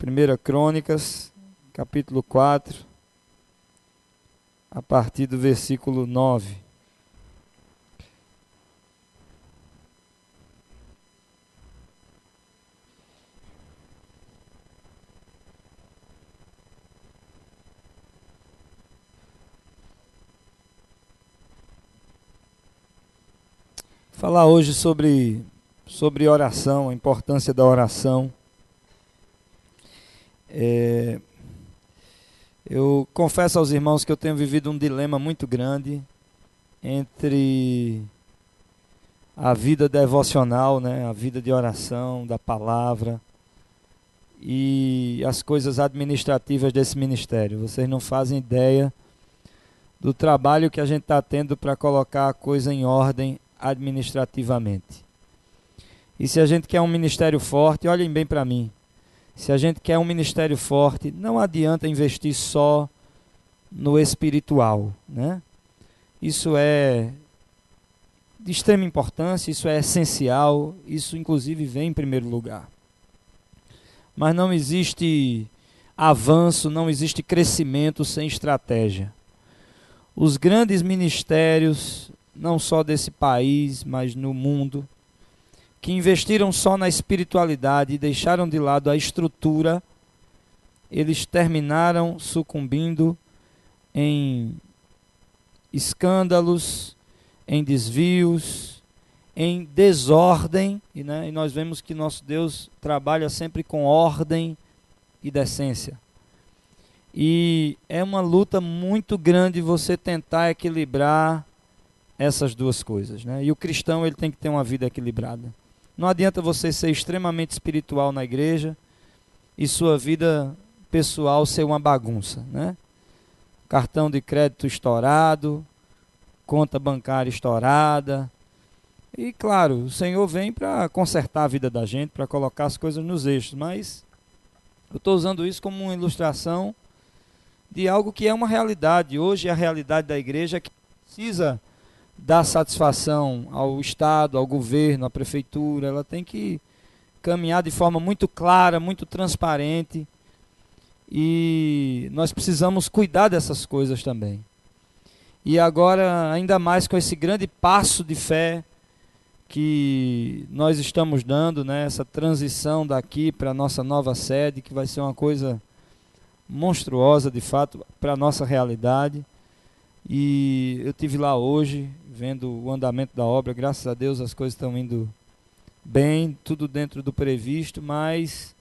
1 Crônicas, capítulo 4, a partir do versículo 9. Falar hoje sobre oração, a importância da oração. Eu confesso aos irmãos que eu tenho vivido um dilema muito grande entre a vida devocional, né, a vida de oração, da palavra, e as coisas administrativas desse ministério. Vocês não fazem ideia do trabalho que a gente está tendo para colocar a coisa em ordem administrativamente. E se a gente quer um ministério forte, olhem bem para mim, se a gente quer um ministério forte, não adianta investir só no espiritual, né? Isso é de extrema importância, isso é essencial, isso inclusive vem em primeiro lugar. Mas não existe avanço, não existe crescimento sem estratégia. Os grandes ministérios, não só desse país, mas no mundo, que investiram só na espiritualidade e deixaram de lado a estrutura, eles terminaram sucumbindo em escândalos, em desvios, em desordem, e nós vemos que nosso Deus trabalha sempre com ordem e decência. E é uma luta muito grande você tentar equilibrar essas duas coisas, né? E o cristão, ele tem que ter uma vida equilibrada. Não adianta você ser extremamente espiritual na igreja e sua vida pessoal ser uma bagunça, né? Cartão de crédito estourado, conta bancária estourada. E claro, o Senhor vem para consertar a vida da gente, para colocar as coisas nos eixos, mas eu estou usando isso como uma ilustração de algo que é uma realidade. Hoje a realidade da igreja é que precisa dar satisfação ao Estado, ao governo, à prefeitura. Ela tem que caminhar de forma muito clara, muito transparente, e nós precisamos cuidar dessas coisas também. E agora, ainda mais com esse grande passo de fé que nós estamos dando, né, essa transição daqui para a nossa nova sede, que vai ser uma coisa monstruosa de fato para a nossa realidade. E eu estive lá hoje, vendo o andamento da obra. Graças a Deus as coisas estão indo bem, tudo dentro do previsto, mas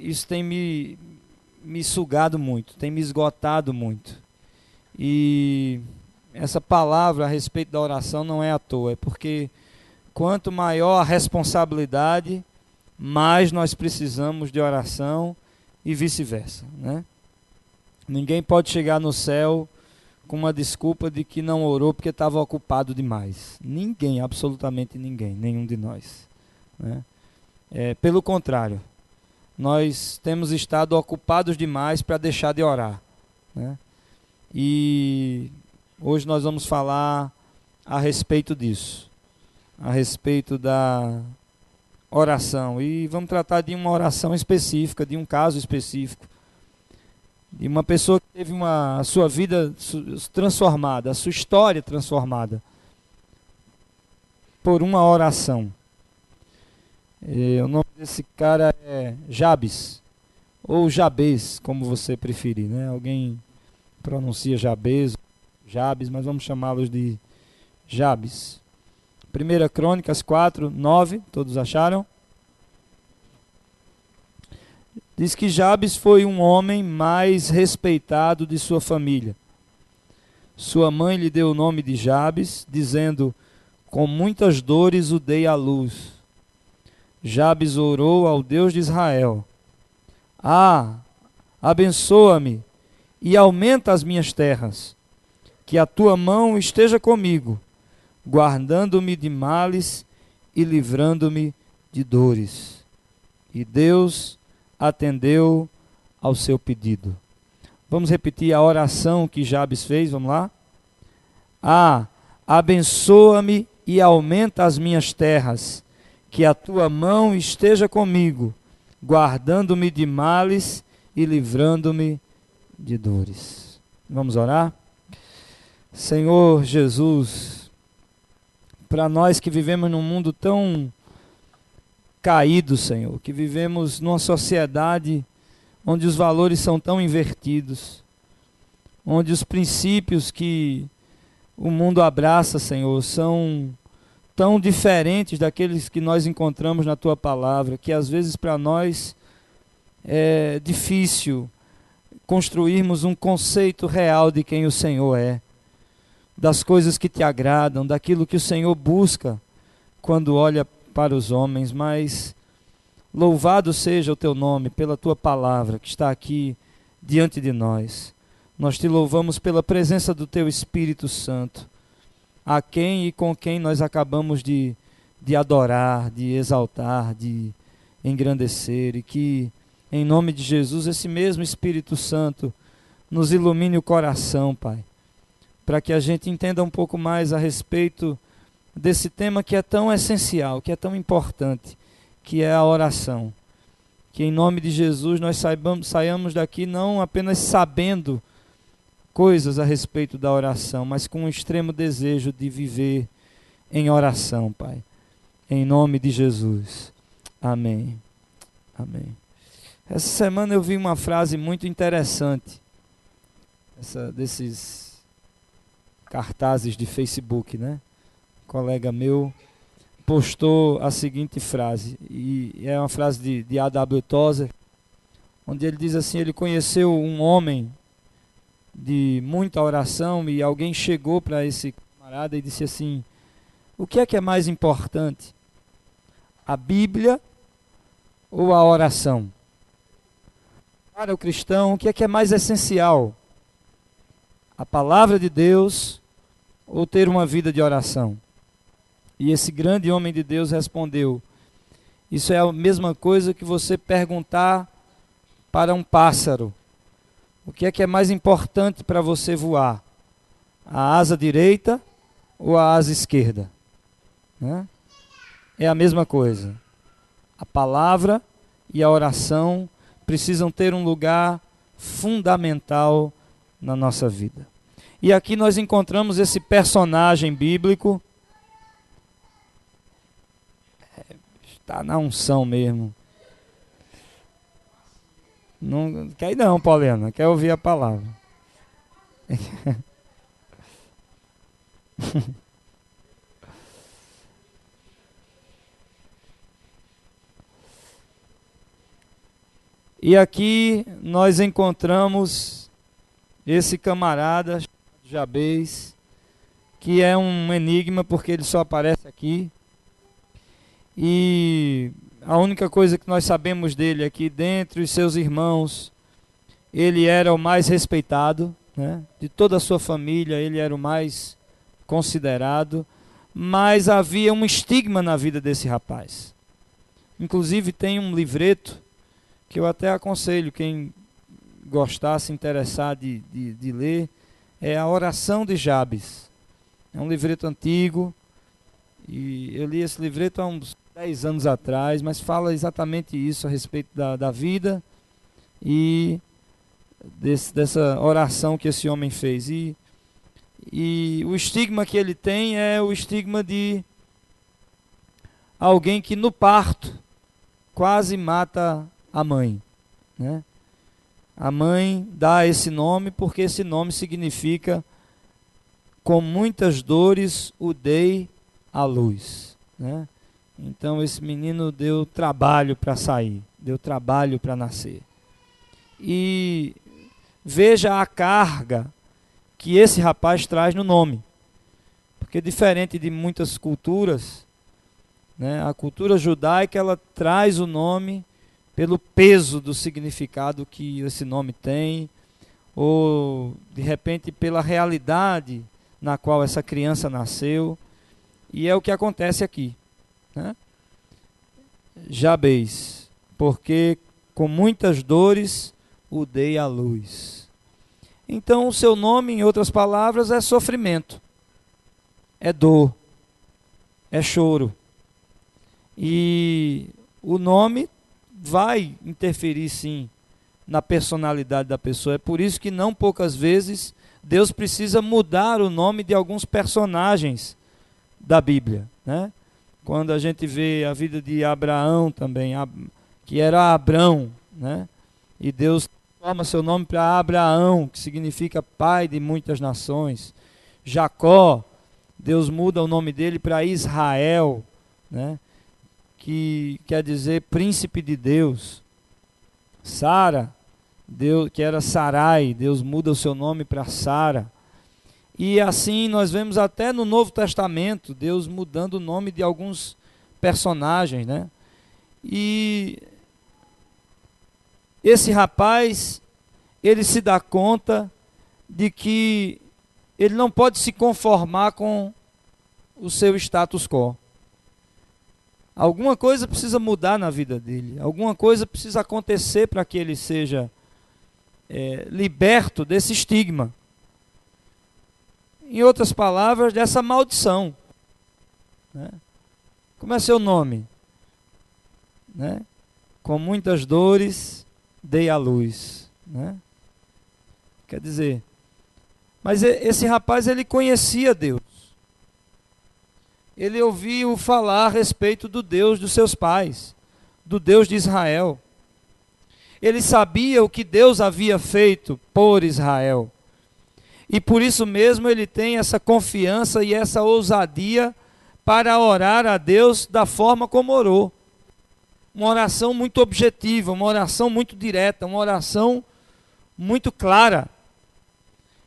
isso tem me sugado muito, tem me esgotado muito. E essa palavra a respeito da oração não é à toa, é porque quanto maior a responsabilidade, mais nós precisamos de oração e vice-versa, né? Ninguém pode chegar no céu com uma desculpa de que não orou porque estava ocupado demais. Ninguém, absolutamente ninguém, nenhum de nós, né? Pelo contrário, nós temos estado ocupados demais para deixar de orar, né? E hoje nós vamos falar a respeito disso, a respeito da oração. E vamos tratar de uma oração específica, de um caso específico, de uma pessoa que teve a sua vida transformada, a sua história transformada por uma oração. O nome desse cara é Jabes, ou Jabez, como você preferir, né? Alguém pronuncia Jabez, Jabes, mas vamos chamá-los de Jabes. 1 Crônicas 4, 9, todos acharam? Diz que Jabes foi um homem mais respeitado de sua família. Sua mãe lhe deu o nome de Jabes, dizendo: com muitas dores o dei à luz. Jabes orou ao Deus de Israel: abençoa-me e aumenta as minhas terras, que a tua mão esteja comigo, guardando-me de males e livrando-me de dores. E Deus atendeu ao seu pedido. Vamos repetir a oração que Jabes fez, vamos lá? Abençoa-me e aumenta as minhas terras, que a tua mão esteja comigo, guardando-me de males e livrando-me de dores. Vamos orar? Senhor Jesus, para nós que vivemos num mundo tão caído, Senhor, que vivemos numa sociedade onde os valores são tão invertidos, onde os princípios que o mundo abraça, Senhor, são tão diferentes daqueles que nós encontramos na Tua Palavra, que às vezes para nós é difícil construirmos um conceito real de quem o Senhor é, das coisas que Te agradam, daquilo que o Senhor busca quando olha para os homens, mas louvado seja o Teu nome pela Tua Palavra que está aqui diante de nós. Nós Te louvamos pela presença do Teu Espírito Santo, a quem e com quem nós acabamos de adorar, de exaltar, de engrandecer, e que, em nome de Jesus, esse mesmo Espírito Santo nos ilumine o coração, Pai, para que a gente entenda um pouco mais a respeito desse tema que é tão essencial, que é tão importante, que é a oração. Que em nome de Jesus nós saiamos daqui não apenas sabendo coisas a respeito da oração, mas com um extremo desejo de viver em oração, Pai. Em nome de Jesus. Amém. Amém. Essa semana eu vi uma frase muito interessante, desses cartazes de Facebook, né? Um colega meu postou a seguinte frase, e é uma frase de A.W. Tozer, onde ele diz assim: ele conheceu um homem de muita oração, e alguém chegou para esse camarada e disse assim: o que é mais importante? A Bíblia ou a oração? Para o cristão, o que é mais essencial? A palavra de Deus ou ter uma vida de oração? E esse grande homem de Deus respondeu: isso é a mesma coisa que você perguntar para um pássaro: o que é mais importante para você voar? A asa direita ou a asa esquerda? Né? É a mesma coisa. A palavra e a oração precisam ter um lugar fundamental na nossa vida. E aqui nós encontramos esse personagem bíblico, está na unção mesmo. Não quer ir não, Paulina, quer ouvir a palavra. E aqui nós encontramos esse camarada, Jabez, que é um enigma porque ele só aparece aqui. E a única coisa que nós sabemos dele aqui, dentre os seus irmãos, ele era o mais respeitado, né? De toda a sua família, ele era o mais considerado, mas havia um estigma na vida desse rapaz. Inclusive tem um livreto que eu até aconselho quem gostar, se interessar de ler, é A Oração de Jabes. É um livreto antigo, e eu li esse livreto há uns 10 anos atrás, mas fala exatamente isso a respeito da vida e dessa oração que esse homem fez. E o estigma que ele tem é o estigma de alguém que no parto quase mata a mãe, né? A mãe dá esse nome porque esse nome significa: com muitas dores o dei à luz, né? Então esse menino deu trabalho para sair, deu trabalho para nascer. E veja a carga que esse rapaz traz no nome, porque diferente de muitas culturas, né, a cultura judaica ela traz o nome pelo peso do significado que esse nome tem, ou de repente pela realidade na qual essa criança nasceu, e é o que acontece aqui, né? Jabez, porque com muitas dores o dei à luz. Então o seu nome, em outras palavras, é sofrimento, é dor, é choro. E o nome vai interferir sim na personalidade da pessoa. É por isso que não poucas vezes Deus precisa mudar o nome de alguns personagens da Bíblia, né? Quando a gente vê a vida de Abraão também, que era Abrão, né? E Deus toma seu nome para Abraão, que significa pai de muitas nações. Jacó, Deus muda o nome dele para Israel, né? Que quer dizer príncipe de Deus. Sara, Deus, que era Sarai, Deus muda o seu nome para Sara. E assim nós vemos até no Novo Testamento, Deus mudando o nome de alguns personagens, né? E esse rapaz, ele se dá conta de que ele não pode se conformar com o seu status quo. Alguma coisa precisa mudar na vida dele, alguma coisa precisa acontecer para que ele seja liberto desse estigma. Em outras palavras, dessa maldição, né? Como é seu nome? Né? Com muitas dores dei à luz, né? Quer dizer, mas esse rapaz, ele conhecia Deus. Ele ouviu falar a respeito do Deus dos seus pais, do Deus de Israel. Ele sabia o que Deus havia feito por Israel. E por isso mesmo ele tem essa confiança e essa ousadia para orar a Deus da forma como orou. Uma oração muito objetiva, uma oração muito direta, uma oração muito clara.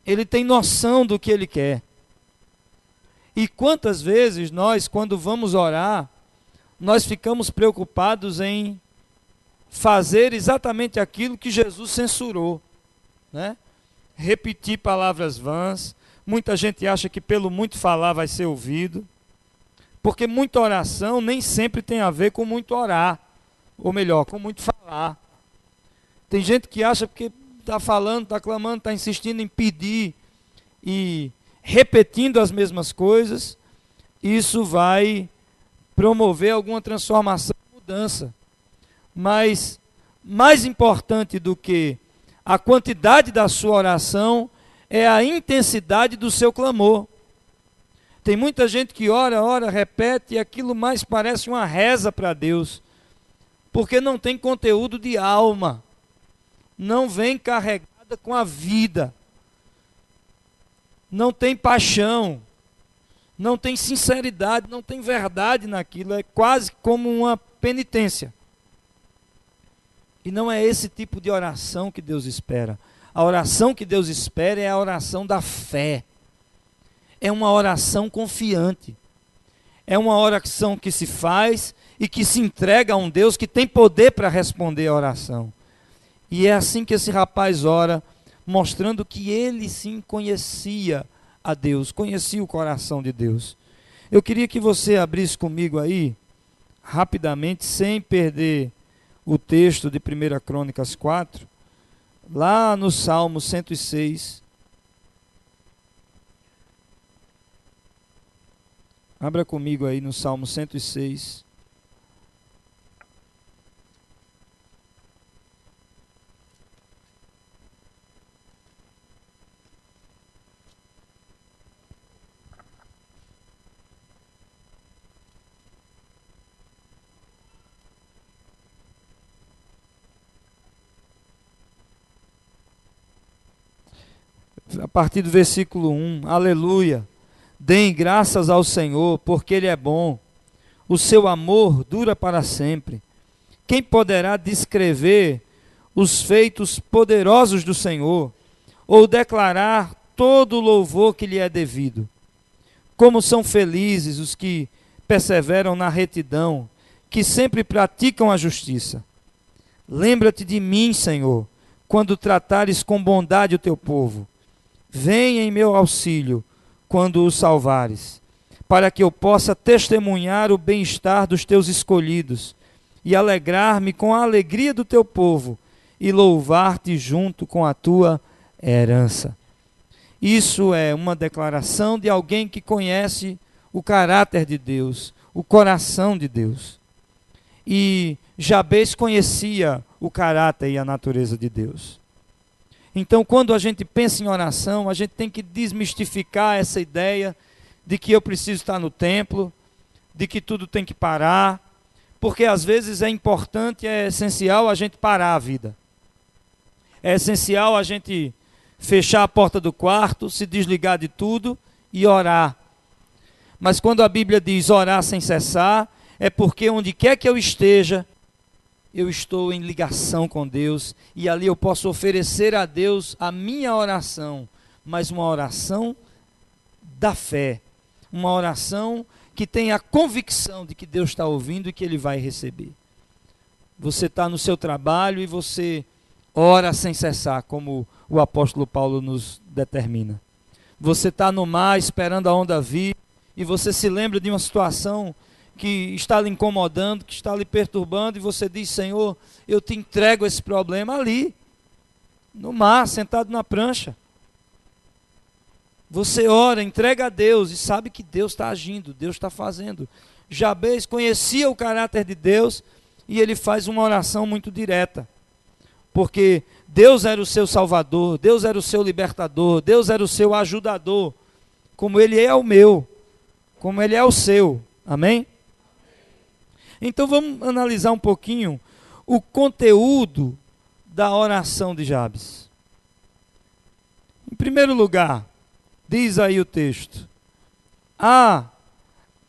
Ele tem noção do que ele quer. E quantas vezes nós, quando vamos orar, nós ficamos preocupados em fazer exatamente aquilo que Jesus censurou, né? Repetir palavras vãs. Muita gente acha que pelo muito falar vai ser ouvido, porque muita oração nem sempre tem a ver com muito orar, ou melhor, com muito falar. Tem gente que acha que está falando, está clamando, está insistindo em pedir e repetindo as mesmas coisas, isso vai promover alguma transformação, mudança. Mas mais importante do que a quantidade da sua oração é a intensidade do seu clamor. Tem muita gente que ora, repete, e aquilo mais parece uma reza para Deus, porque não tem conteúdo de alma, não vem carregada com a vida, não tem paixão, não tem sinceridade, não tem verdade naquilo, é quase como uma penitência. E não é esse tipo de oração que Deus espera. A oração que Deus espera é a oração da fé. É uma oração confiante. É uma oração que se faz e que se entrega a um Deus que tem poder para responder a oração. E é assim que esse rapaz ora, mostrando que ele sim conhecia a Deus, conhecia o coração de Deus. Eu queria que você abrisse comigo aí, rapidamente, sem perder o texto de 1 Crônicas 4, lá no Salmo 106. Abra comigo aí no Salmo 106. A partir do versículo 1, aleluia, deem graças ao Senhor, porque Ele é bom, o seu amor dura para sempre. Quem poderá descrever os feitos poderosos do Senhor, ou declarar todo o louvor que lhe é devido? Como são felizes os que perseveram na retidão, que sempre praticam a justiça. Lembra-te de mim, Senhor, quando tratares com bondade o teu povo. Venha em meu auxílio quando o salvares, para que eu possa testemunhar o bem-estar dos teus escolhidos e alegrar-me com a alegria do teu povo e louvar-te junto com a tua herança. Isso é uma declaração de alguém que conhece o caráter de Deus, o coração de Deus. E Jabez conhecia o caráter e a natureza de Deus. Então, quando a gente pensa em oração, a gente tem que desmistificar essa ideia de que eu preciso estar no templo, de que tudo tem que parar, porque às vezes é importante, é essencial a gente parar a vida. É essencial a gente fechar a porta do quarto, se desligar de tudo e orar. Mas quando a Bíblia diz orar sem cessar, é porque onde quer que eu esteja, eu estou em ligação com Deus, e ali eu posso oferecer a Deus a minha oração, mas uma oração da fé, uma oração que tem a convicção de que Deus está ouvindo e que Ele vai receber. Você está no seu trabalho e você ora sem cessar, como o apóstolo Paulo nos determina. Você está no mar esperando a onda vir e você se lembra de uma situação que está lhe incomodando, que está lhe perturbando, e você diz: Senhor, eu te entrego esse problema ali, no mar, sentado na prancha. Você ora, entrega a Deus e sabe que Deus está agindo, Deus está fazendo. Jabez conhecia o caráter de Deus e ele faz uma oração muito direta, porque Deus era o seu salvador, Deus era o seu libertador, Deus era o seu ajudador, como Ele é o meu, como Ele é o seu. Amém? Então vamos analisar um pouquinho o conteúdo da oração de Jabes. Em primeiro lugar, diz aí o texto: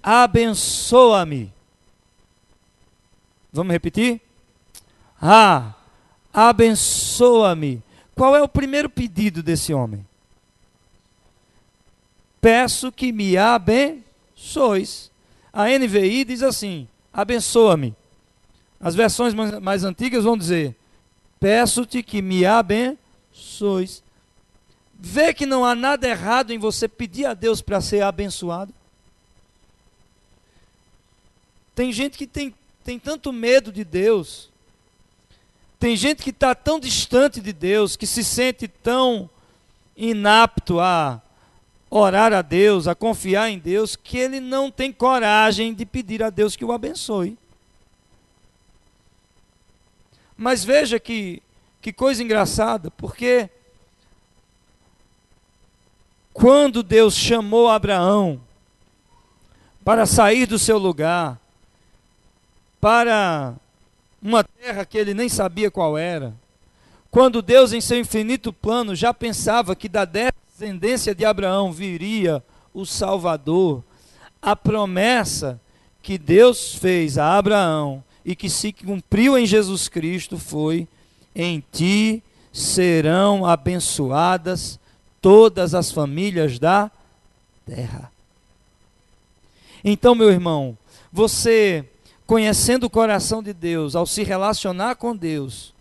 abençoa-me. Vamos repetir? Abençoa-me. Qual é o primeiro pedido desse homem? Peço que me abençoes. A NVI diz assim: abençoa-me. As versões mais antigas vão dizer: peço-te que me abençoes. Vê que não há nada errado em você pedir a Deus para ser abençoado. Tem gente que tem tanto medo de Deus. Tem gente que está tão distante de Deus, que se sente tão inapto a orar a Deus, a confiar em Deus, que ele não tem coragem de pedir a Deus que o abençoe. Mas veja que coisa engraçada, porque quando Deus chamou Abraão para sair do seu lugar, para uma terra que ele nem sabia qual era, quando Deus em seu infinito plano já pensava que da descendência de Abraão viria o Salvador, a promessa que Deus fez a Abraão e que se cumpriu em Jesus Cristo foi: em ti serão abençoadas todas as famílias da terra. Então, meu irmão, você, conhecendo o coração de Deus, ao se relacionar com Deus,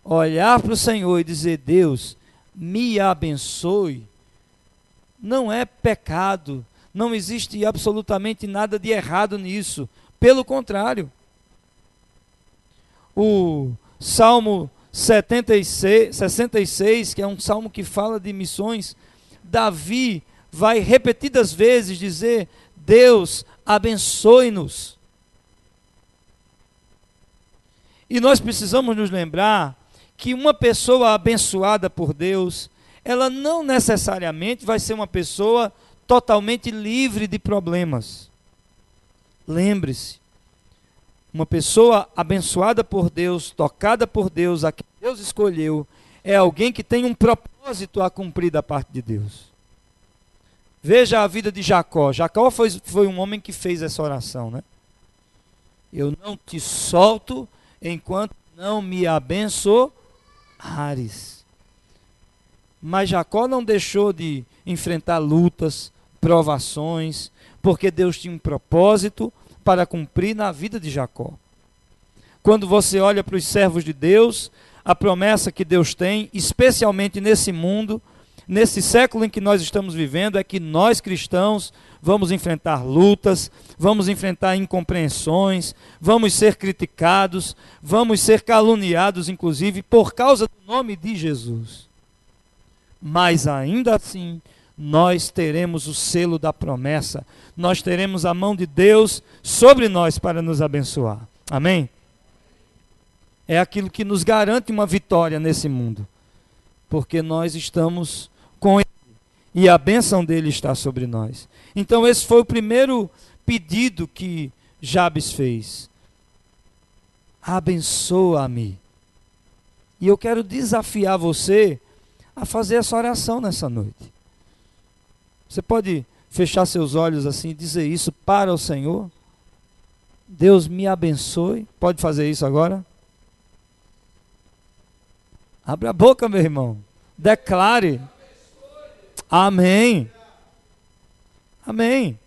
olhar para o Senhor e dizer: Deus, me abençoe, não é pecado, não existe absolutamente nada de errado nisso, pelo contrário. O Salmo 66, que é um salmo que fala de missões, Davi vai repetidas vezes dizer: Deus, abençoe-nos. E nós precisamos nos lembrar que uma pessoa abençoada por Deus, ela não necessariamente vai ser uma pessoa totalmente livre de problemas. Lembre-se, uma pessoa abençoada por Deus, tocada por Deus, a quem Deus escolheu, é alguém que tem um propósito a cumprir da parte de Deus. Veja a vida de Jacó. Jacó foi um homem que fez essa oração, né? Eu não te solto enquanto não me abençoares. Mas Jacó não deixou de enfrentar lutas, provações, porque Deus tinha um propósito para cumprir na vida de Jacó. Quando você olha para os servos de Deus, a promessa que Deus tem, especialmente nesse mundo, nesse século em que nós estamos vivendo, é que nós cristãos vamos enfrentar lutas, vamos enfrentar incompreensões, vamos ser criticados, vamos ser caluniados, inclusive, por causa do nome de Jesus. Mas ainda assim, nós teremos o selo da promessa, nós teremos a mão de Deus sobre nós para nos abençoar. Amém? É aquilo que nos garante uma vitória nesse mundo, porque nós estamos com Ele e a bênção dele está sobre nós. Então esse foi o primeiro pedido que Jabes fez. Abençoa-me. E eu quero desafiar você a fazer essa oração nessa noite. Você pode fechar seus olhos assim e dizer isso para o Senhor? Deus me abençoe. Pode fazer isso agora? Abra a boca, meu irmão. Declare. Amém. Amém.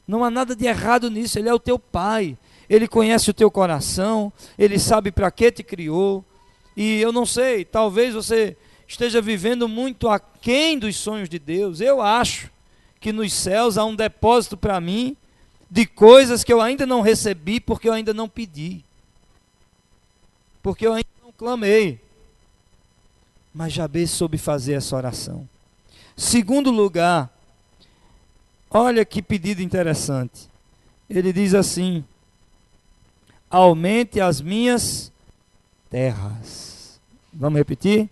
Não há nada de errado nisso. Ele é o teu Pai. Ele conhece o teu coração. Ele sabe para que te criou. E eu não sei, talvez você esteja vivendo muito aquém dos sonhos de Deus. Eu acho que nos céus há um depósito para mim de coisas que eu ainda não recebi porque eu ainda não pedi. Porque eu ainda não clamei. Mas Jabes soube fazer essa oração. Segundo lugar, olha que pedido interessante. Ele diz assim: aumente as minhas terras. Vamos repetir?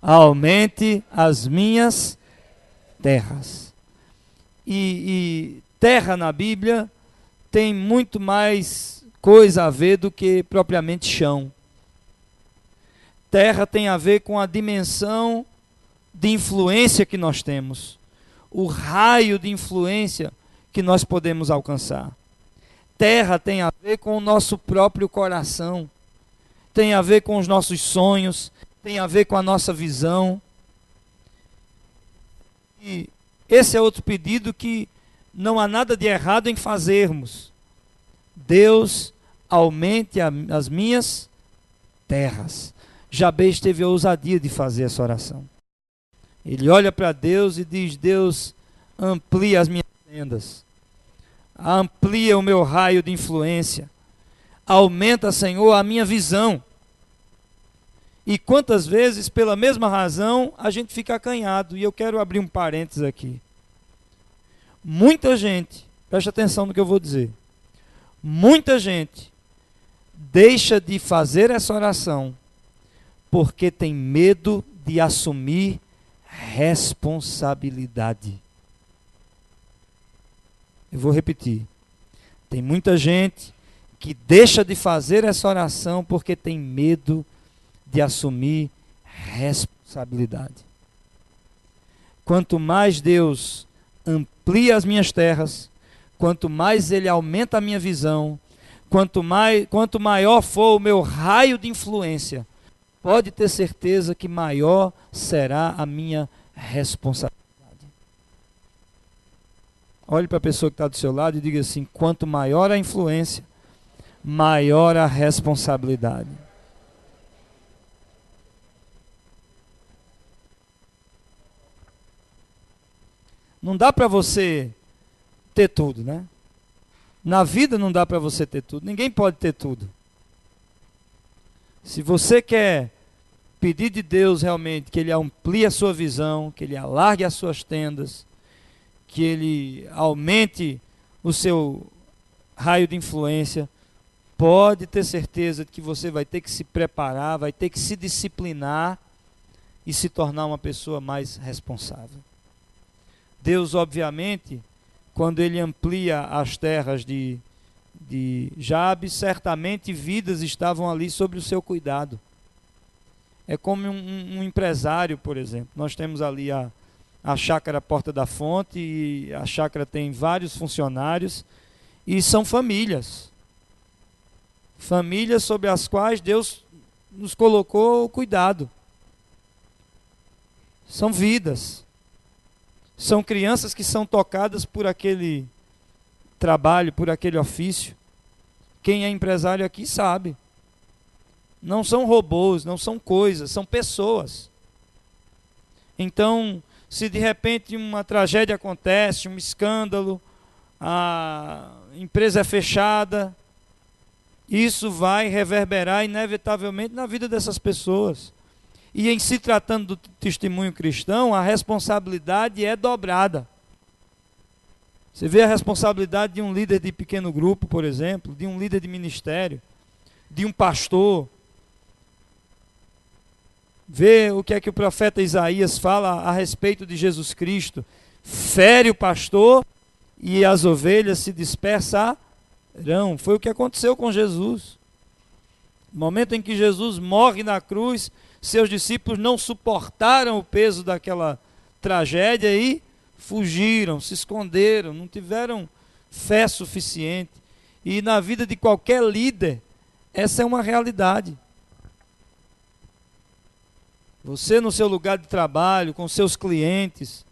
Aumente as minhas terras. E terra na Bíblia tem muito mais coisa a ver do que propriamente chão. Terra tem a ver com a dimensão de influência que nós temos, o raio de influência que nós podemos alcançar. Terra tem a ver com o nosso próprio coração, tem a ver com os nossos sonhos, tem a ver com a nossa visão. E esse é outro pedido que não há nada de errado em fazermos. Deus, aumente as minhas terras. Jabes teve a ousadia de fazer essa oração. Ele olha para Deus e diz: Deus, amplia as minhas tendas, amplia o meu raio de influência, aumenta, Senhor, a minha visão. E quantas vezes, pela mesma razão, a gente fica acanhado. E eu quero abrir um parênteses aqui. Muita gente, preste atenção no que eu vou dizer, muita gente deixa de fazer essa oração porque tem medo de assumir responsabilidade. Eu vou repetir. Tem muita gente que deixa de fazer essa oração porque tem medo de assumir responsabilidade. Quanto mais Deus amplia as minhas terras, quanto mais Ele aumenta a minha visão, quanto maior for o meu raio de influência, pode ter certeza que maior será a minha responsabilidade. Olhe para a pessoa que está do seu lado e diga assim: quanto maior a influência, maior a responsabilidade. Não dá para você ter tudo, né? Na vida não dá para você ter tudo. Ninguém pode ter tudo. Se você quer pedir de Deus realmente que Ele amplie a sua visão, que Ele alargue as suas tendas, que Ele aumente o seu raio de influência, pode ter certeza de que você vai ter que se preparar, vai ter que se disciplinar e se tornar uma pessoa mais responsável. Deus, obviamente, quando Ele amplia as terras de Jabes, certamente vidas estavam ali sob o seu cuidado. É como um empresário, por exemplo. Nós temos ali a chácara Porta da Fonte, e a chácara tem vários funcionários, e são famílias. Famílias sobre as quais Deus nos colocou o cuidado. São vidas. São crianças que são tocadas por aquele trabalho, por aquele ofício. Quem é empresário aqui sabe. Não são robôs, não são coisas, são pessoas. Então, se de repente uma tragédia acontece, um escândalo, a empresa é fechada, isso vai reverberar inevitavelmente na vida dessas pessoas. E em se tratando do testemunho cristão, a responsabilidade é dobrada. Você vê a responsabilidade de um líder de pequeno grupo, por exemplo, de um líder de ministério. de um pastor. Vê o que é que o profeta Isaías fala a respeito de Jesus Cristo. Fere o pastor e as ovelhas se dispersarão. Foi o que aconteceu com Jesus. No momento em que Jesus morre na cruz, seus discípulos não suportaram o peso daquela tragédia e fugiram, se esconderam, não tiveram fé suficiente. E na vida de qualquer líder, essa é uma realidade. Você no seu lugar de trabalho, com seus clientes,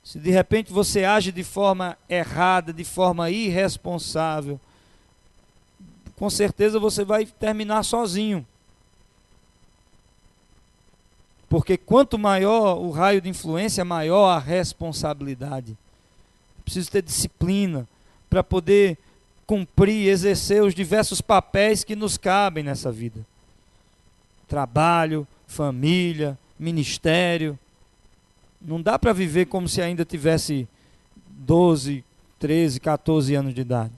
se de repente você age de forma errada, de forma irresponsável, com certeza você vai terminar sozinho. Porque quanto maior o raio de influência, maior a responsabilidade. Preciso ter disciplina para poder cumprir, exercer os diversos papéis que nos cabem nessa vida. Trabalho, família, ministério. Não dá para viver como se ainda tivesse 12, 13, 14 anos de idade.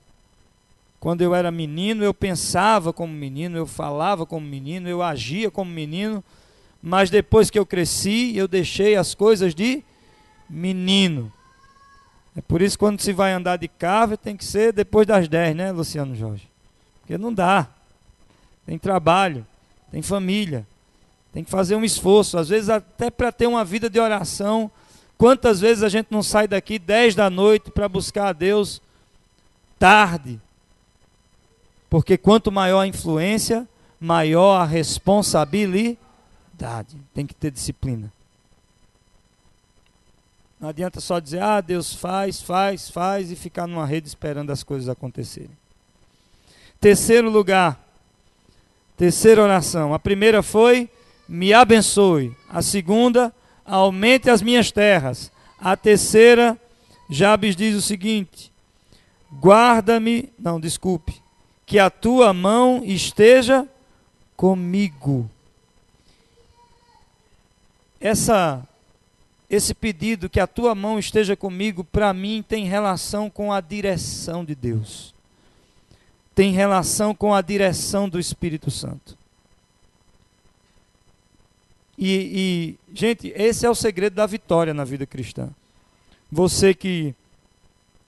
Quando eu era menino, eu pensava como menino, eu falava como menino, eu agia como menino, mas depois que eu cresci, eu deixei as coisas de menino. É por isso que quando se vai andar de carro, tem que ser depois das 10, né, Luciano Jorge? Porque não dá. Tem trabalho, tem família, tem que fazer um esforço, às vezes até para ter uma vida de oração. Quantas vezes a gente não sai daqui 10 da noite para buscar a Deus tarde? Porque quanto maior a influência, maior a responsabilidade. Tem que ter disciplina. Não adianta só dizer, Deus faz e ficar numa rede esperando as coisas acontecerem. Terceiro lugar, terceira oração. A primeira foi, me abençoe. A segunda, aumente as minhas terras. A terceira, Jabes diz o seguinte, que a tua mão esteja comigo. Esse pedido, que a tua mão esteja comigo, para mim tem relação com a direção de Deus. Tem relação com a direção do Espírito Santo. Gente, esse é o segredo da vitória na vida cristã. Você que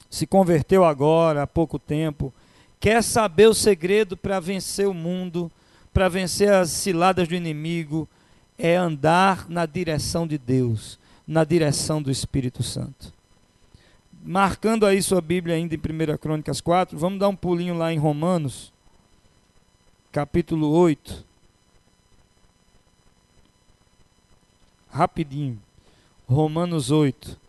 se converteu agora, há pouco tempo, quer saber o segredo para vencer o mundo, para vencer as ciladas do inimigo, é andar na direção de Deus, na direção do Espírito Santo. Marcando aí sua Bíblia ainda em 1 Crônicas 4, vamos dar um pulinho lá em Romanos, capítulo 8. Rapidinho. Romanos 8.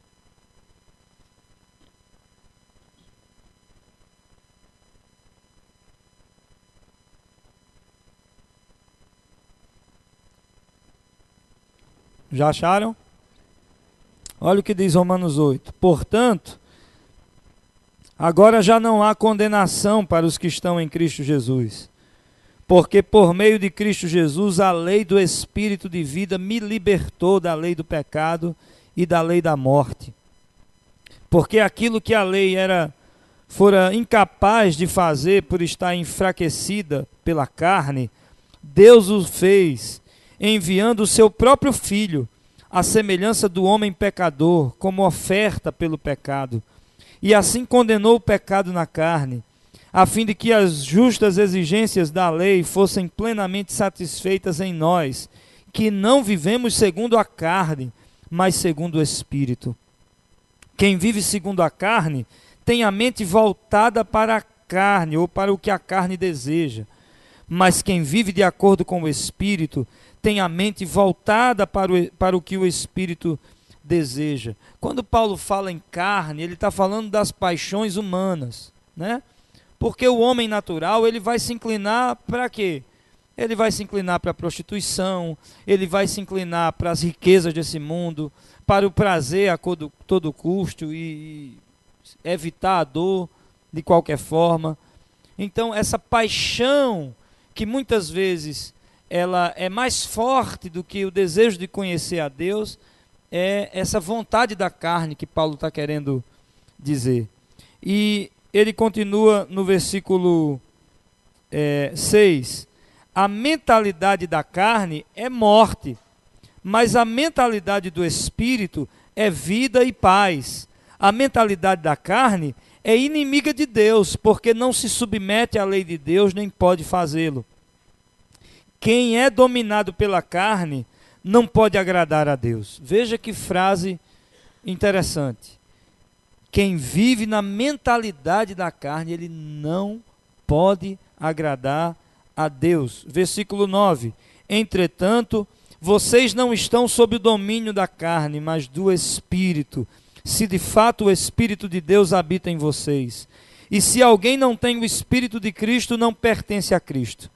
Já acharam? Olha o que diz Romanos 8. Portanto, agora já não há condenação para os que estão em Cristo Jesus. Porque por meio de Cristo Jesus, a lei do Espírito de vida me libertou da lei do pecado e da lei da morte. Porque aquilo que a lei fora incapaz de fazer por estar enfraquecida pela carne, Deus o fez, enviando o seu próprio Filho, à semelhança do homem pecador, como oferta pelo pecado. E assim condenou o pecado na carne, a fim de que as justas exigências da lei fossem plenamente satisfeitas em nós, que não vivemos segundo a carne, mas segundo o Espírito. Quem vive segundo a carne tem a mente voltada para a carne, ou para o que a carne deseja. Mas quem vive de acordo com o Espírito tem a mente voltada para o que o Espírito deseja. Quando Paulo fala em carne, ele está falando das paixões humanas, né? Porque o homem natural, ele vai se inclinar para quê? Ele vai se inclinar para a prostituição, ele vai se inclinar para as riquezas desse mundo, para o prazer a todo custo e evitar a dor de qualquer forma. Então, essa paixão que muitas vezes ela é mais forte do que o desejo de conhecer a Deus, é essa vontade da carne que Paulo está querendo dizer. E ele continua no versículo 6, a mentalidade da carne é morte, mas a mentalidade do espírito é vida e paz. A mentalidade da carne é inimiga de Deus, porque não se submete à lei de Deus, nem pode fazê-lo. Quem é dominado pela carne não pode agradar a Deus. Veja que frase interessante. Quem vive na mentalidade da carne, ele não pode agradar a Deus. Versículo 9. Entretanto, vocês não estão sob o domínio da carne, mas do Espírito, se de fato o Espírito de Deus habita em vocês. E se alguém não tem o Espírito de Cristo, não pertence a Cristo.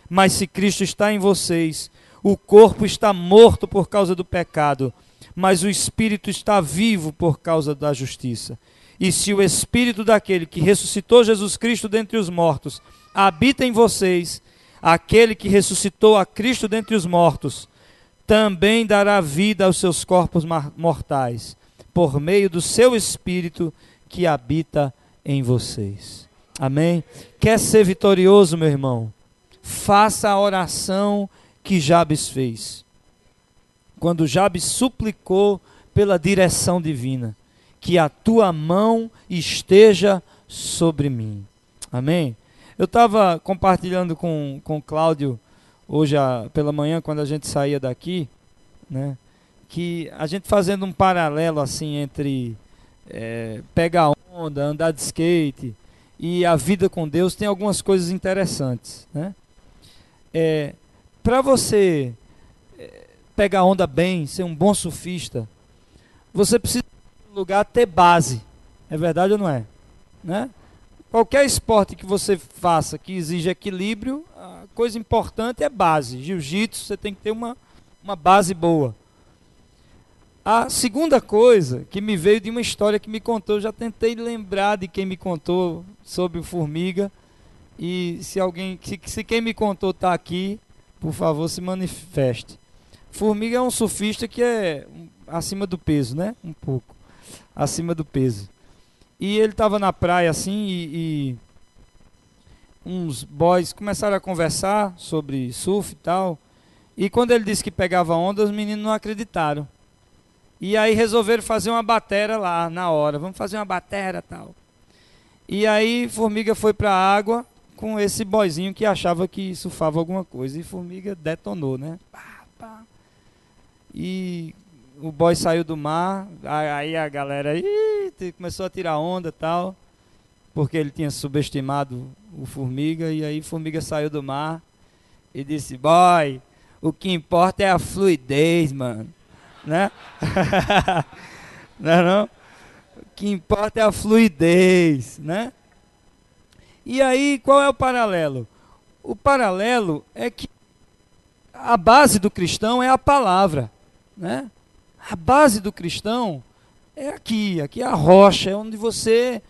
Mas se Cristo está em vocês, o corpo está morto por causa do pecado, mas o Espírito está vivo por causa da justiça. E se o Espírito daquele que ressuscitou Jesus Cristo dentre os mortos habita em vocês, aquele que ressuscitou a Cristo dentre os mortos também dará vida aos seus corpos mortais, por meio do seu Espírito que habita em vocês. Amém? Quer ser vitorioso, meu irmão? Faça a oração que Jabes fez. Quando Jabes suplicou pela direção divina, que a tua mão esteja sobre mim. Amém? Eu estava compartilhando com o Cláudio hoje pela manhã, quando a gente saía daqui, né, que a gente fazendo um paralelo assim entre pegar onda, andar de skate e a vida com Deus, tem algumas coisas interessantes, né? Para você pegar onda bem, ser um bom surfista, você precisa, em primeiro lugar, ter base. É verdade ou não é? Né? Qualquer esporte que você faça que exige equilíbrio, a coisa importante é base. Jiu-jitsu, você tem que ter uma base boa. A segunda coisa que me veio de uma história que me contou, eu já tentei lembrar de quem me contou sobre o Formiga, e se quem me contou está aqui, por favor, se manifeste. Formiga é um surfista que é acima do peso, né? Um pouco acima do peso. E ele estava na praia assim e uns boys começaram a conversar sobre surf e tal. E quando ele disse que pegava onda, os meninos não acreditaram. E aí resolveram fazer uma batera lá na hora. Vamos fazer uma batera e tal. E aí Formiga foi para a água com esse boyzinho que achava que surfava alguma coisa. E Formiga detonou, né? Pá, pá. E o boy saiu do mar, aí a galera começou a tirar onda e tal, porque ele tinha subestimado o Formiga, e aí Formiga saiu do mar e disse: boy, o que importa é a fluidez, mano, né? Não é não? O que importa é a fluidez, né? E aí, qual é o paralelo? O paralelo é que a base do cristão é a palavra, né? A base do cristão é aqui é a rocha, é onde você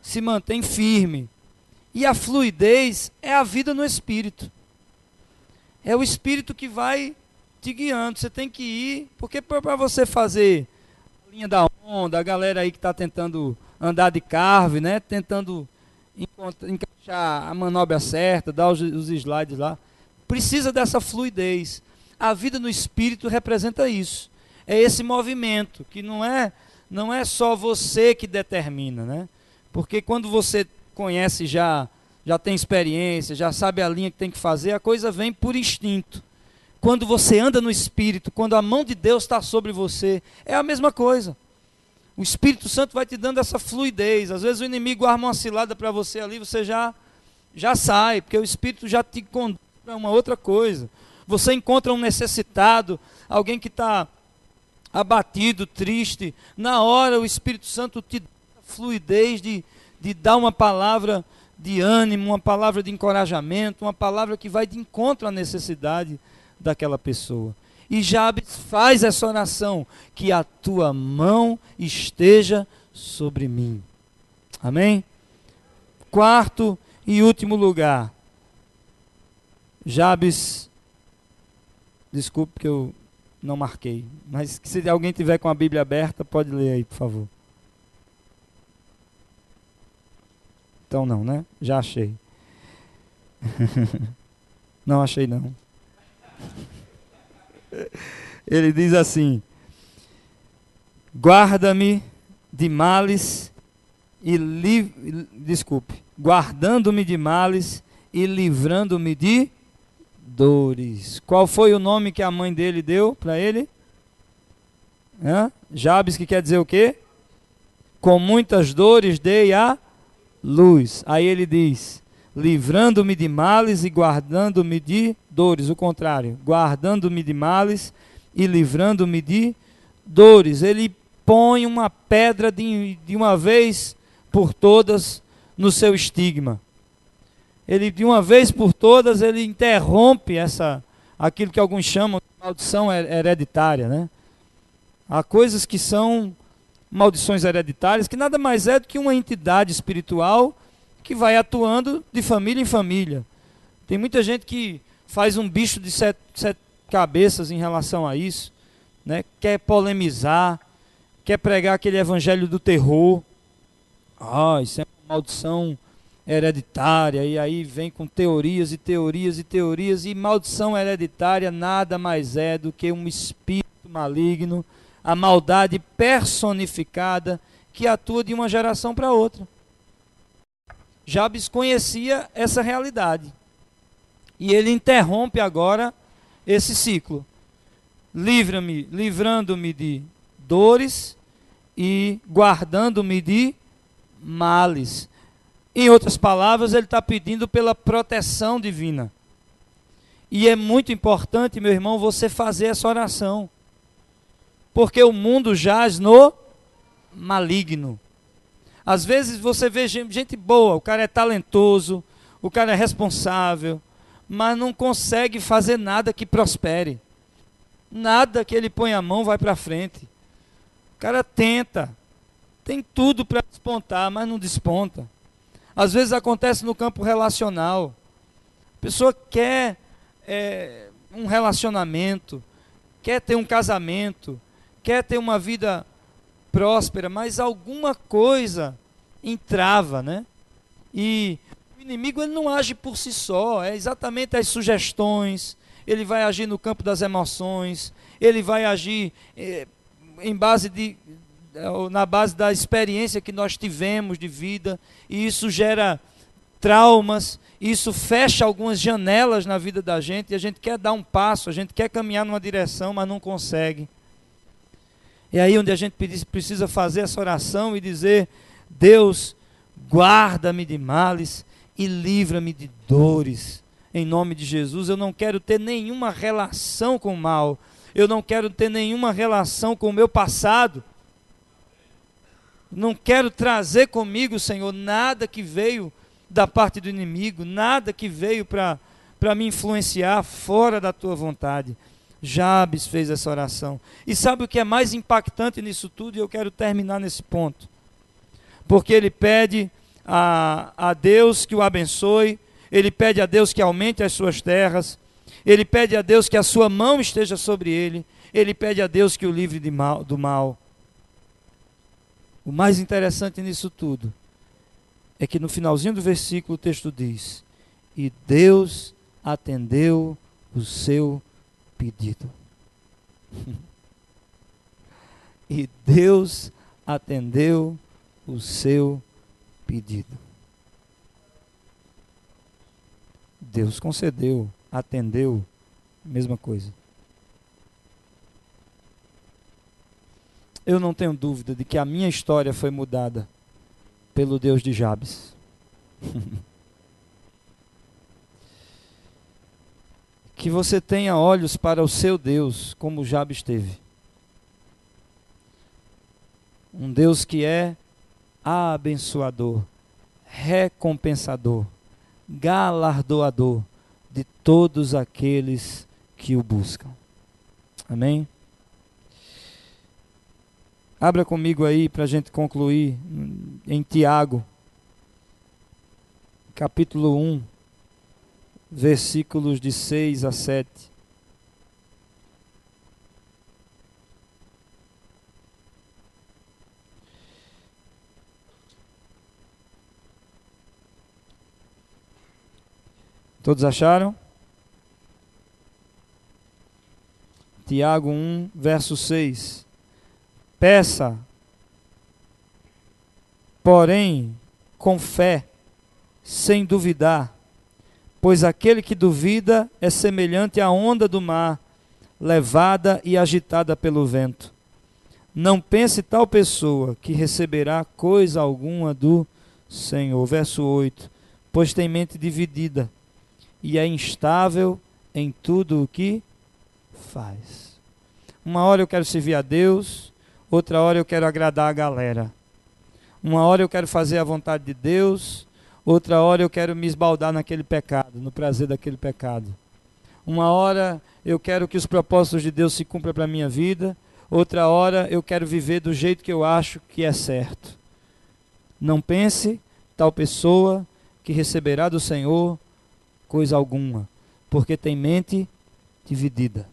se mantém firme. E a fluidez é a vida no Espírito. É o Espírito que vai te guiando. Você tem que ir, porque para você fazer a linha da onda, a galera aí que está tentando andar de carve, né? Tentando encaixar a manobra certa, dar os slides lá, precisa dessa fluidez. A vida no Espírito representa isso. É esse movimento, que não é só você que determina, né? Porque quando você conhece já tem experiência, já sabe a linha que tem que fazer, a coisa vem por instinto. Quando você anda no Espírito, quando a mão de Deus está sobre você, é a mesma coisa. O Espírito Santo vai te dando essa fluidez. Às vezes o inimigo arma uma cilada para você ali, você já sai, porque o Espírito já te conduz para uma outra coisa. Você encontra um necessitado, alguém que está abatido, triste, na hora o Espírito Santo te dá fluidez de dar uma palavra de ânimo, uma palavra de encorajamento, uma palavra que vai de encontro à necessidade daquela pessoa. E Jabes faz essa oração: que a tua mão esteja sobre mim. Amém? Quarto e último lugar, Jabes, desculpe que eu não marquei, mas se alguém tiver com a Bíblia aberta, pode ler aí, por favor. Então não, né? Já achei. Não achei não. Ele diz assim: guarda-me de males guardando-me de males e livrando-me de dores. Qual foi o nome que a mãe dele deu para ele? Jabes, que quer dizer o quê? Com muitas dores dei a luz. Aí ele diz: livrando-me de males e guardando-me de dores. O contrário, guardando-me de males e livrando-me de dores. Ele põe uma pedra de uma vez por todas no seu estigma. Ele, de uma vez por todas, ele interrompe aquilo que alguns chamam de maldição hereditária, né? Há coisas que são maldições hereditárias, que nada mais é do que uma entidade espiritual que vai atuando de família em família. Tem muita gente que faz um bicho de sete cabeças em relação a isso, né? Quer polemizar, quer pregar aquele evangelho do terror. Isso é uma maldição hereditária, e aí vem com teorias e teorias e teorias, e maldição hereditária nada mais é do que um espírito maligno, a maldade personificada que atua de uma geração para outra. Jabes conhecia essa realidade, e ele interrompe agora esse ciclo. Livrando-me de dores e guardando-me de males. Em outras palavras, ele está pedindo pela proteção divina. E é muito importante, meu irmão, você fazer essa oração. Porque o mundo jaz no maligno. Às vezes você vê gente boa, o cara é talentoso, o cara é responsável, mas não consegue fazer nada que prospere. Nada que ele põe a mão vai para frente. O cara tenta, tem tudo para despontar, mas não desponta. Às vezes acontece no campo relacional. A pessoa quer um relacionamento, quer ter um casamento, quer ter uma vida próspera, mas alguma coisa entrava, né? E o inimigo, ele não age por si só, é exatamente as sugestões. Ele vai agir no campo das emoções, ele vai agir na base da experiência que nós tivemos de vida, e isso gera traumas, isso fecha algumas janelas na vida da gente, e a gente quer dar um passo, a gente quer caminhar numa direção, mas não consegue. É aí onde a gente precisa fazer essa oração e dizer: Deus, guarda-me de males e livra-me de dores, em nome de Jesus. Eu não quero ter nenhuma relação com o mal, eu não quero ter nenhuma relação com o meu passado, não quero trazer comigo, Senhor, nada que veio da parte do inimigo, nada que veio para me influenciar fora da tua vontade. Jabes fez essa oração. E sabe o que é mais impactante nisso tudo? E eu quero terminar nesse ponto. Porque ele pede a Deus que o abençoe, ele pede a Deus que aumente as suas terras, ele pede a Deus que a sua mão esteja sobre ele pede a Deus que o livre do mal. O mais interessante nisso tudo é que no finalzinho do versículo o texto diz: e Deus atendeu o seu pedido. E Deus atendeu o seu pedido. Deus concedeu, atendeu, mesma coisa. Eu não tenho dúvida de que a minha história foi mudada pelo Deus de Jabes. Que você tenha olhos para o seu Deus, como Jabes teve. Um Deus que é abençoador, recompensador, galardoador de todos aqueles que o buscam. Amém? Abra comigo aí para a gente concluir em Tiago, capítulo 1, versículos de 6 a 7. Todos acharam? Tiago 1, verso 6. Peça, porém, com fé, sem duvidar, pois aquele que duvida é semelhante à onda do mar, levada e agitada pelo vento. Não pense tal pessoa que receberá coisa alguma do Senhor. Verso 8. Pois tem mente dividida e é instável em tudo o que faz. Uma hora eu quero servir a Deus, outra hora eu quero agradar a galera. Uma hora eu quero fazer a vontade de Deus, outra hora eu quero me esbaldar naquele pecado, no prazer daquele pecado. Uma hora eu quero que os propósitos de Deus se cumpram para a minha vida, outra hora eu quero viver do jeito que eu acho que é certo. Não pense tal pessoa que receberá do Senhor coisa alguma, porque tem mente dividida.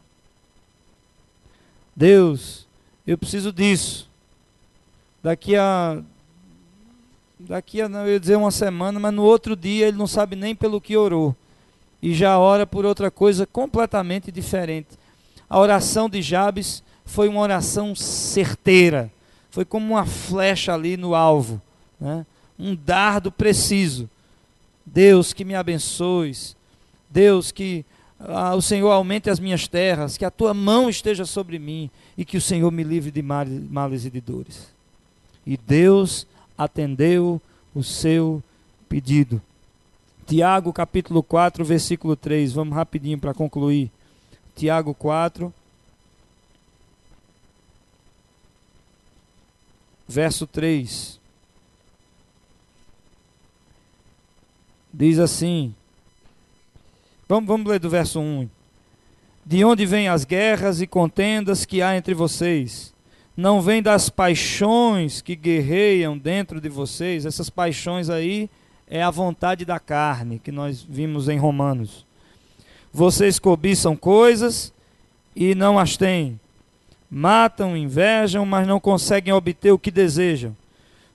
Deus, eu preciso disso. Daqui a não, eu ia dizer uma semana, mas no outro dia ele não sabe nem pelo que orou. E já ora por outra coisa completamente diferente. A oração de Jabes foi uma oração certeira. Foi como uma flecha ali no alvo, né? Um dardo preciso. Deus, que me abençoes. Deus, que o Senhor aumente as minhas terras, que a tua mão esteja sobre mim e que o Senhor me livre de males e de dores. E Deus atendeu o seu pedido. Tiago capítulo 4, versículo 3, vamos rapidinho para concluir. Tiago 4, verso 3. Diz assim, vamos ler do verso 1. De onde vêm as guerras e contendas que há entre vocês? Não vêm das paixões que guerreiam dentro de vocês? Essas paixões aí é a vontade da carne, que nós vimos em Romanos. Vocês cobiçam coisas e não as têm. Matam, invejam, mas não conseguem obter o que desejam.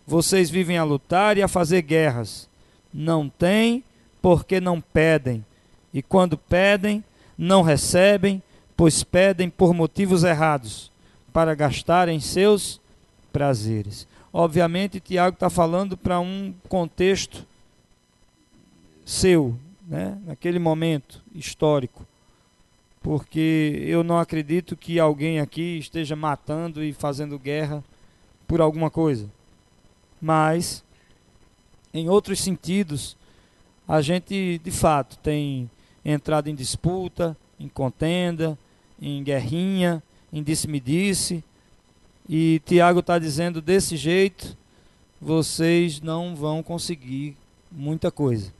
Vocês vivem a lutar e a fazer guerras. Não têm, porque não pedem. E quando pedem, não recebem, pois pedem por motivos errados, para gastarem seus prazeres. Obviamente, Tiago está falando para um contexto seu, né? Naquele momento histórico. Porque eu não acredito que alguém aqui esteja matando e fazendo guerra por alguma coisa. Mas, em outros sentidos, a gente, de fato, tem entrado em disputa, em contenda, em guerrinha, em disse-me-disse. E Tiago está dizendo, desse jeito, vocês não vão conseguir muita coisa.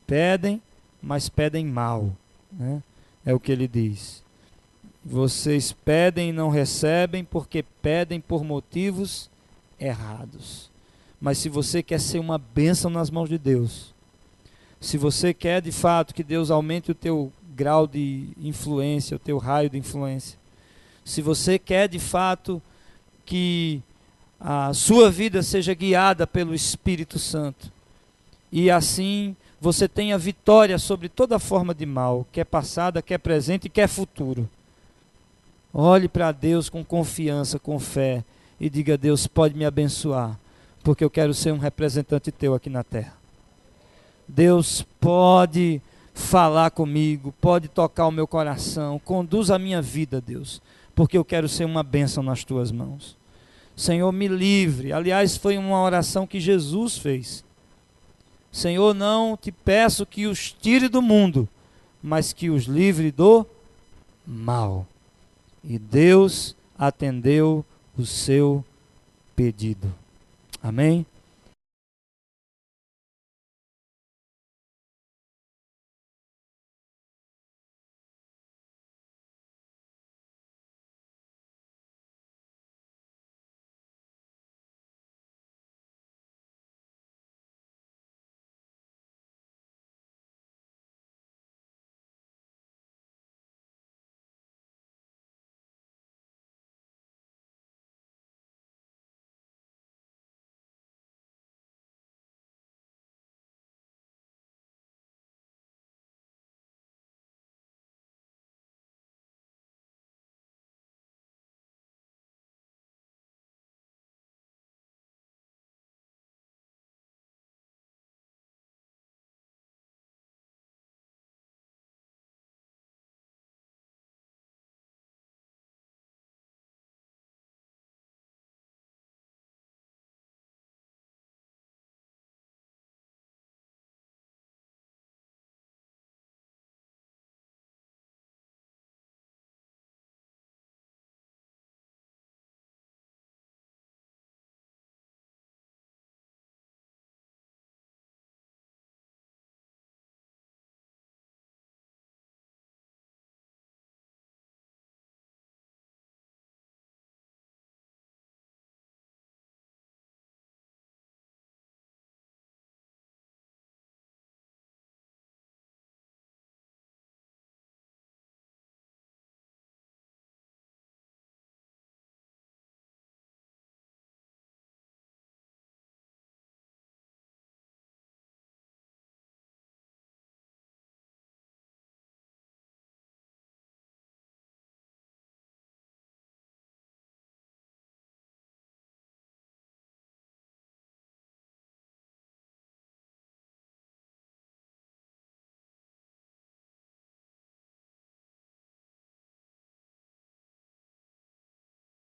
Pedem, mas pedem mal, né? É o que ele diz. Vocês pedem e não recebem porque pedem por motivos errados. Mas se você quer ser uma bênção nas mãos de Deus, se você quer de fato que Deus aumente o teu grau de influência, o teu raio de influência, se você quer de fato que a sua vida seja guiada pelo Espírito Santo, e assim você tenha vitória sobre toda forma de mal, quer passada, quer presente e quer futuro. Olhe para Deus com confiança, com fé, e diga: Deus, pode me abençoar, porque eu quero ser um representante teu aqui na terra. Deus pode falar comigo, pode tocar o meu coração, conduz a minha vida, Deus, porque eu quero ser uma bênção nas tuas mãos. Senhor, me livre. Aliás, foi uma oração que Jesus fez. Senhor, não te peço que os tire do mundo, mas que os livre do mal. E Deus atendeu o seu pedido. Amém?